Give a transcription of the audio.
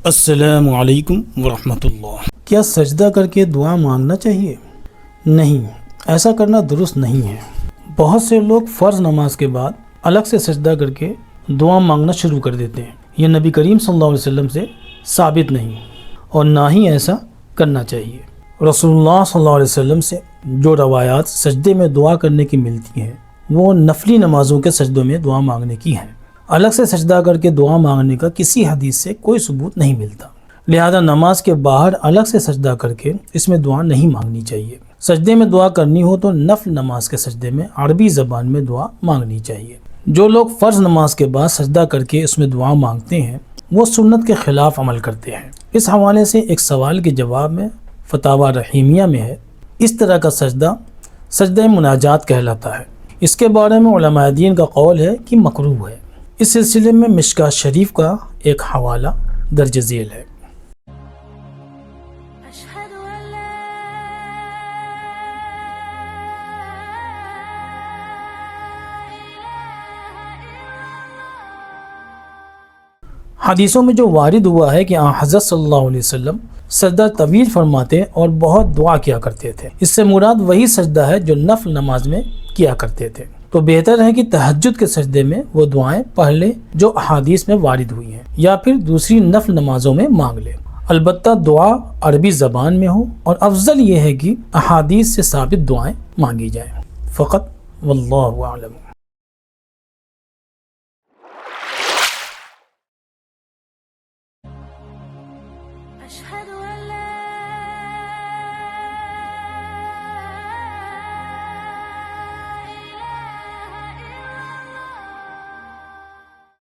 السلام علیکم ورحمۃ اللہ۔ کیا سجدہ کر کے دعا مانگنا چاہیے؟ نہیں، ایسا کرنا درست نہیں ہے۔ بہت سے لوگ فرض نماز کے بعد الگ سے سجدہ کر کے دعا مانگنا شروع کر دیتے ہیں۔ یہ نبی کریم صلی اللہ علیہ وسلم سے ثابت نہیں اور نہ ہی ایسا کرنا چاہیے۔ رسول اللہ صلی اللہ علیہ وسلم سے جو روایات سجدے میں دعا کرنے کی ملتی ہیں وہ نفلی نمازوں کے سجدوں میں دعا مانگنے کی ہیں۔ الگ سے سجدہ کر کے دعا مانگنے کا کسی حدیث سے کوئی ثبوت نہیں ملتا، لہذا نماز کے باہر الگ سے سجدہ کر کے اس میں دعا نہیں مانگنی چاہیے۔ سجدے میں دعا کرنی ہو تو نفل نماز کے سجدے میں عربی زبان میں دعا مانگنی چاہیے۔ جو لوگ فرض نماز کے بعد سجدہ کر کے اس میں دعا مانگتے ہیں وہ سنت کے خلاف عمل کرتے ہیں۔ اس حوالے سے ایک سوال کے جواب میں فتاوی رحیمیہ میں ہے، اس طرح کا سجدہ سجدہ مناجات کہلاتا ہے۔ اس کے بارے میں علماء دین کا قول ہے کہ مکروہ ہے۔ اس سلسلے میں مشکوٰۃ شریف کا ایک حوالہ درج ذیل ہے۔ حدیثوں میں جو وارد ہوا ہے کہ حضرت صلی اللہ علیہ وسلم سجدہ طویل فرماتے اور بہت دعا کیا کرتے تھے، اس سے مراد وہی سجدہ ہے جو نفل نماز میں کیا کرتے تھے۔ تو بہتر ہے کہ تہجد کے سجدے میں وہ دعائیں پڑھ لے جو احادیث میں وارد ہوئی ہیں، یا پھر دوسری نفل نمازوں میں مانگ لے، البتہ دعا عربی زبان میں ہو، اور افضل یہ ہے کہ احادیث سے ثابت دعائیں مانگی جائیں۔ فقط واللہ اعلم۔ أشهد